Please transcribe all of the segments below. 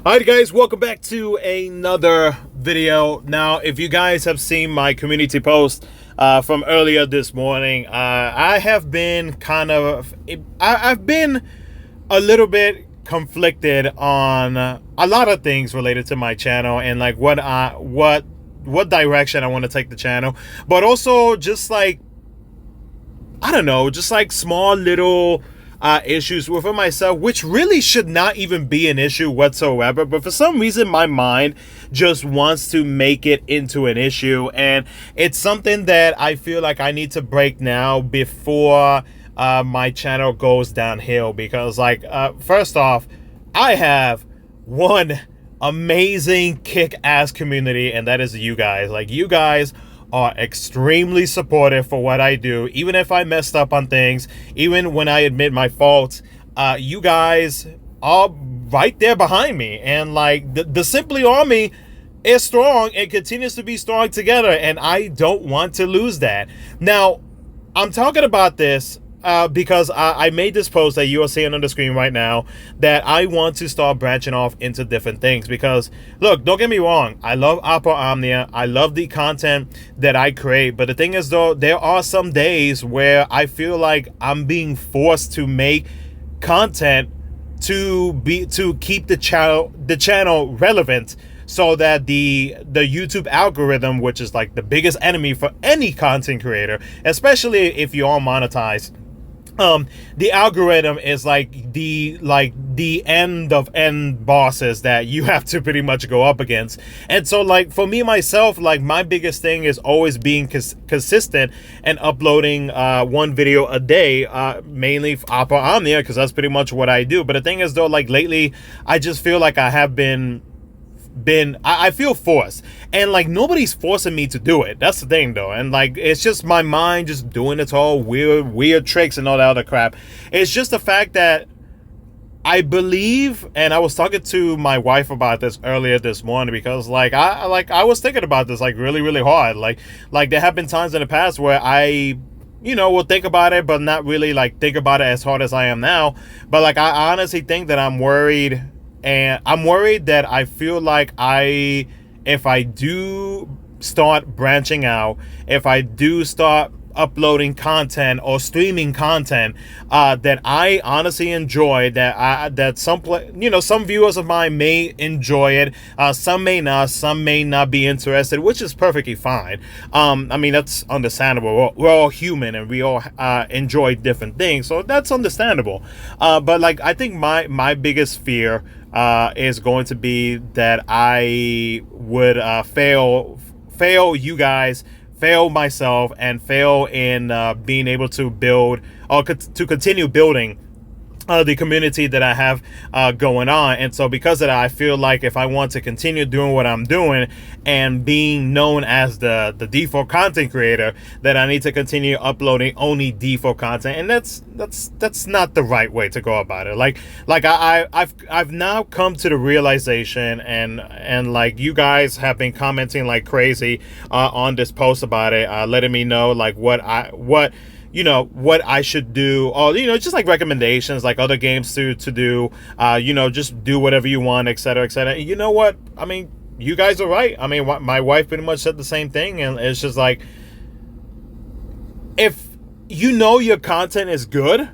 Alright guys, welcome back to another video. Now, if you guys have seen my community post from earlier this morning, I have been I've been a little bit conflicted on a lot of things related to my channel and like what direction I want to take the channel, but also just like, I don't know, just like small little issues within myself, which really should not even be an issue whatsoever, but for some reason my mind just wants to make it into an issue, and it's something that I feel like I need to break now before my channel goes downhill. Because like, first off, I have one amazing kick-ass community, and that is you guys. Like, you guys are extremely supportive for what I do. Even if I messed up on things, even when I admit my faults, you guys are right there behind me. And like, the Simply Army is strong and continues to be strong together, and I don't want to lose that. Now, I'm talking about this because I made this post that you are seeing on the screen right now, that I want to start branching off into different things. Because look, don't get me wrong, I love Opera Omnia, I love the content that I create, but the thing is though, there are some days where I feel like I'm being forced to make content to keep the channel relevant, so that the YouTube algorithm, which is like the biggest enemy for any content creator, especially if you are monetized, the algorithm is like the end of end bosses that you have to pretty much go up against. And so like, for me myself, like, my biggest thing is always being consistent and uploading one video a day, mainly Opera Omnia, because that's pretty much what I do. But the thing is though, like, lately I just feel like I have I feel forced, and like, nobody's forcing me to do it. That's the thing though. And like, it's just my mind just doing its all weird tricks and all that other crap. It's just the fact that I believe, and I was talking to my wife about this earlier this morning, because like I was thinking about this like really hard. Like there have been times in the past where I, you know, will think about it, but not really like think about it as hard as I am now. But like, I honestly think that I'm worried. And I'm worried that I feel like if I do start branching out, if I do start uploading content or streaming content that I honestly enjoy, that some viewers of mine may enjoy it, some may not be interested, which is perfectly fine. I mean, that's understandable. We're all human and we all enjoy different things, so that's understandable. But like, I think my biggest fear is going to be that I would fail you guys, fail myself, and fail in being able to build or to continue building the community that I have going on. And so because of that, I feel like if I want to continue doing what I'm doing and being known as the default content creator, that I need to continue uploading only default content, and that's not the right way to go about it. Like I've now come to the realization, and like, you guys have been commenting like crazy on this post about it, letting me know like what I should do, or, you know, just like recommendations, like other games to do, you know, just do whatever you want, etc., etc. You know what? I mean, you guys are right. I mean, my wife pretty much said the same thing, and it's just like, if you know your content is good,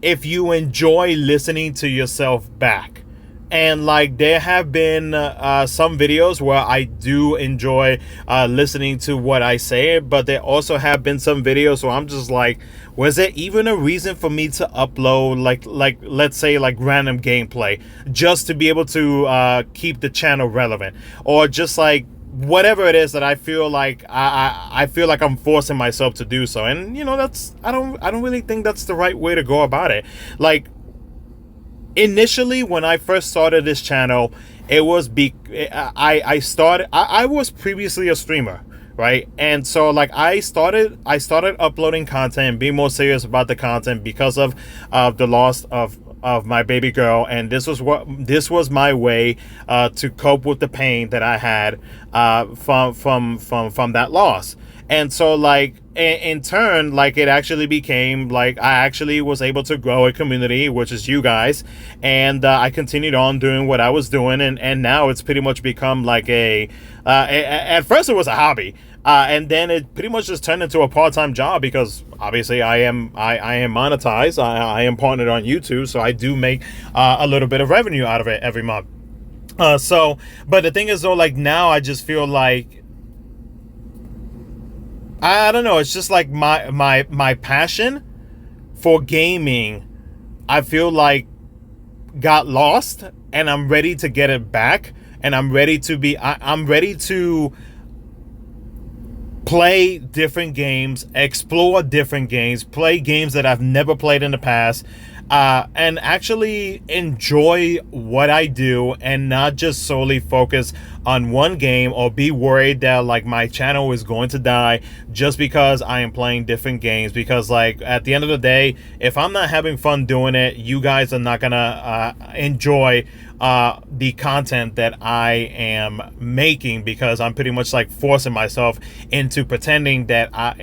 if you enjoy listening to yourself back. And like, there have been some videos where I do enjoy listening to what I say, but there also have been some videos where I'm just like, was there even a reason for me to upload like let's say like random gameplay just to be able to keep the channel relevant, or just like whatever it is that I feel like I feel like I'm forcing myself to do so. And you know, that's I don't really think that's the right way to go about it. Like, initially, when I first started this channel, it was I was previously a streamer, right? And so like, I started uploading content and being more serious about the content because of the loss of of my baby girl, and this was my way to cope with the pain that I had from that loss. And so, like, in turn, like, it actually became like I actually was able to grow a community, which is you guys, and I continued on doing what I was doing, and now it's pretty much become like at first it was a hobby, and then it pretty much just turned into a part-time job, because obviously I am monetized, I am partnered on YouTube, so I do make a little bit of revenue out of it every month. But the thing is, though, like, now I just feel like, I don't know, it's just like my passion for gaming, I feel like, got lost, and I'm ready to get it back, and I'm ready to play different games, explore different games, play games that I've never played in the past, and actually enjoy what I do, and not just solely focus on one game, or be worried that, like, my channel is going to die just because I am playing different games. Because, like, at the end of the day, if I'm not having fun doing it, you guys are not gonna enjoy the content that I am making, because I'm pretty much like forcing myself into pretending that I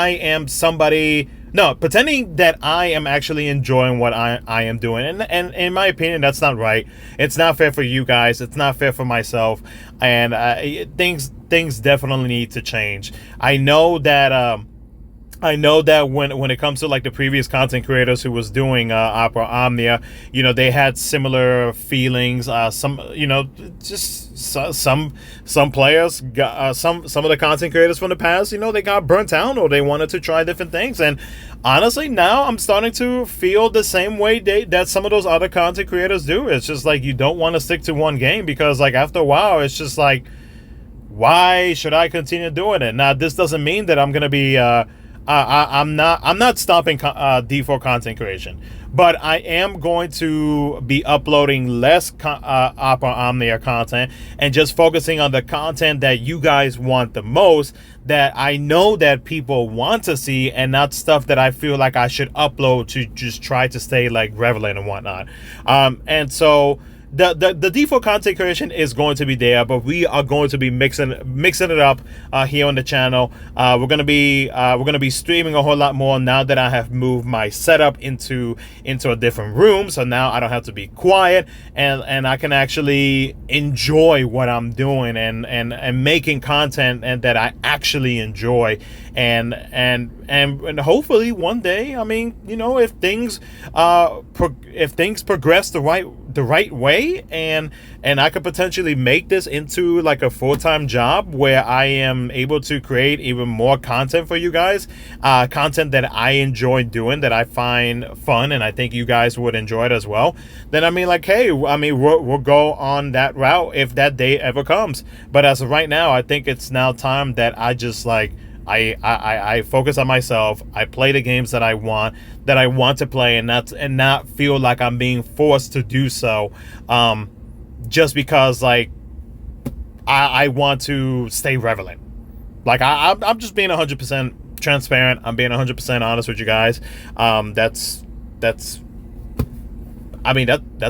am somebody. No, pretending that I am actually enjoying what I am doing. And in my opinion, that's not right. It's not fair for you guys. It's not fair for myself. And things definitely need to change. I know that when it comes to, like, the previous content creators who was doing Opera Omnia, you know, they had similar feelings. Some, you know, just some players got some of the content creators from the past, you know, they got burnt out, or they wanted to try different things. And honestly, now I'm starting to feel the same way that some of those other content creators do. It's just like, you don't want to stick to one game, because, like, after a while, it's just like, why should I continue doing it? Now, this doesn't mean that I'm gonna be I'm not stopping default content creation, but I am going to be uploading less Opera Omnia content, and just focusing on the content that you guys want the most, that I know that people want to see, and not stuff that I feel like I should upload to just try to stay, like, relevant and whatnot. And so the default content creation is going to be there, but we are going to be mixing it up here on the channel. We're gonna be streaming a whole lot more now that I have moved my setup into a different room. So now I don't have to be quiet, and I can actually enjoy what I'm doing, and making content and that I actually enjoy, and hopefully one day, I mean, you know, if things progress the right way, and I could potentially make this into, like, a full-time job where I am able to create even more content for you guys, content that I enjoy doing, that I find fun, and I think you guys would enjoy it as well, then, I mean, like, hey, I mean, we'll go on that route if that day ever comes. But as of right now, I think it's now time that I just, like, I focus on myself. I play the games that I want to play, and not feel like I'm being forced to do so, just because, like, I want to stay relevant. Like, I'm just being 100% transparent. I'm being 100% honest with you guys. That's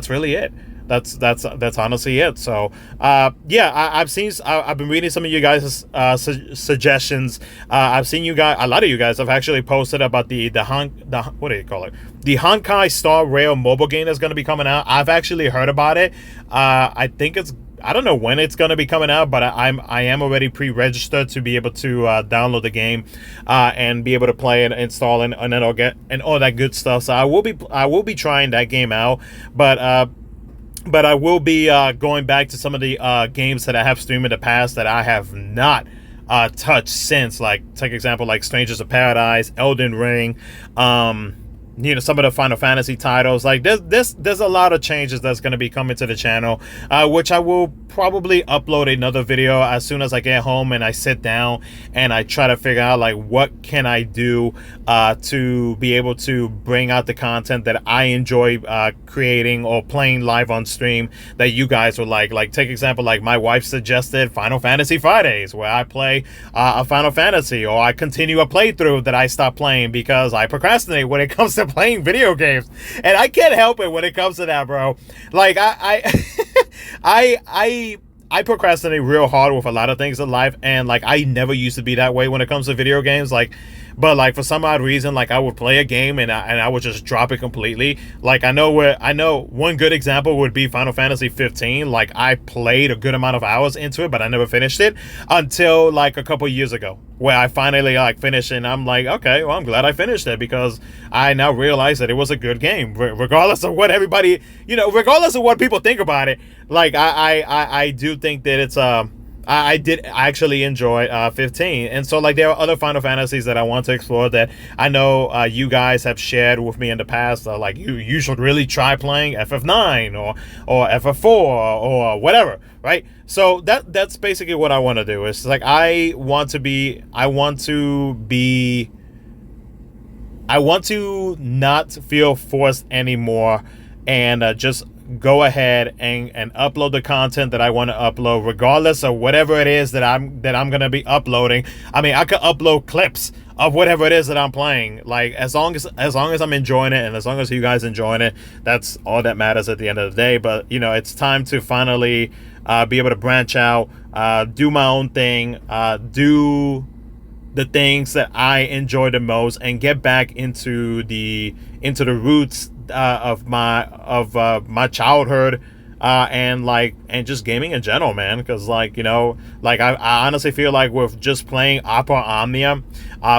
really it. That's honestly it. So yeah, I've been reading some of you guys' suggestions. I've seen a lot of you guys have actually posted about the what do you call it, the Honkai Star Rail mobile game that's going to be coming out. I've actually heard about it. I don't know when it's going to be coming out, but I am already pre-registered to be able to download the game and be able to play and install and all that good stuff. So I will be trying that game out, but I will be going back to some of the games that I have streamed in the past that I have not touched since. Like, take example, like Strangers of Paradise, Elden Ring, you know, some of the Final Fantasy titles. Like, there's a lot of changes that's going to be coming to the channel, which I will probably upload another video as soon as I get home and I sit down and I try to figure out, like, what can I do to be able to bring out the content that I enjoy creating or playing live on stream that you guys would like. Like, take example, like, my wife suggested Final Fantasy Fridays, where I play a Final Fantasy, or I continue a playthrough that I stopped playing because I procrastinate when it comes to playing video games, and I can't help it when it comes to that, bro. Like I procrastinate real hard with a lot of things in life, and like I never used to be that way when it comes to video games. Like, but like for some odd reason, like I would play a game and I would just drop it completely. Like I know one good example would be Final Fantasy 15. Like I played a good amount of hours into it, but I never finished it until like a couple years ago, where I finally like finished it, and I'm like, okay, well I'm glad I finished it because I now realize that it was a good game, regardless of what everybody, regardless of what people think about it. Like I do think that it's I did actually enjoy 15, and so like there are other Final Fantasies that I want to explore that I know you guys have shared with me in the past. Like you should really try playing FF9 or FF4 or whatever, right? So that's basically what I want to do. It's like I want to not feel forced anymore, and just go ahead and upload the content that I want to upload, regardless of whatever it is that I'm gonna be uploading. I mean, I could upload clips of whatever it is that I'm playing. Like as long as I'm enjoying it, and as long as you guys enjoying it, that's all that matters at the end of the day. But it's time to finally be able to branch out, do my own thing, do the things that I enjoy the most, and get back into the roots of my childhood, and just gaming in general, man. Because I honestly feel like with just playing Opera Omnia,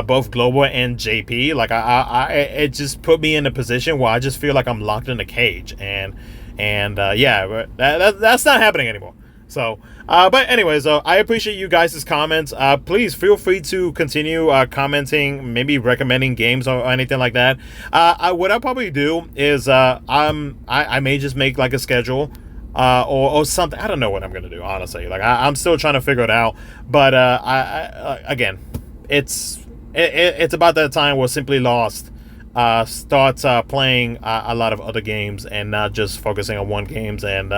both Global and JP, like it just put me in a position where I just feel like I'm locked in a cage, and yeah, that's not happening anymore. So, but anyways, I appreciate you guys' comments. Please feel free to continue commenting, maybe recommending games or anything like that. What I'll probably do is I may just make like a schedule or something. I don't know what I'm gonna do, honestly. Like I'm still trying to figure it out. But again, it's about that time where SimplyLost starts playing a lot of other games, and not just focusing on one games, and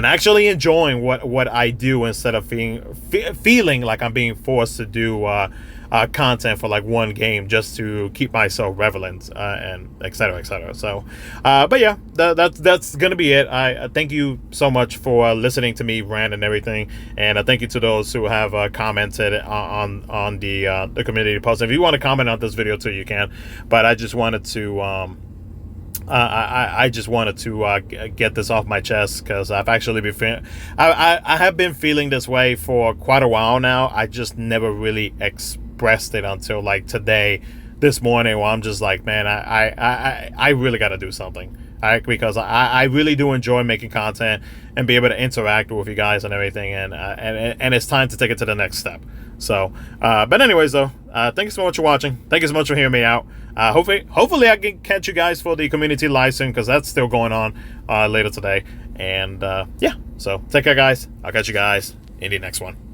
actually enjoying what I do, instead of feeling like I'm being forced to do content for like one game just to keep myself relevant, and etc. So but yeah, that's gonna be it. I thank you so much for listening to me rant and everything, and thank you to those who have commented on the community post. If you want to comment on this video too, you can, but I just wanted to I just wanted to get this off my chest, because I've actually been I have been feeling this way for quite a while now. I just never really expressed it until like today, this morning, where I'm just like, man, I really got to do something. Because I really do enjoy making content and be able to interact with you guys and everything, and it's time to take it to the next step. So, but anyways, though, thank you so much for watching. Thank you so much for hearing me out. Hopefully I can catch you guys for the community live soon, because that's still going on later today. And yeah, so take care, guys. I'll catch you guys in the next one.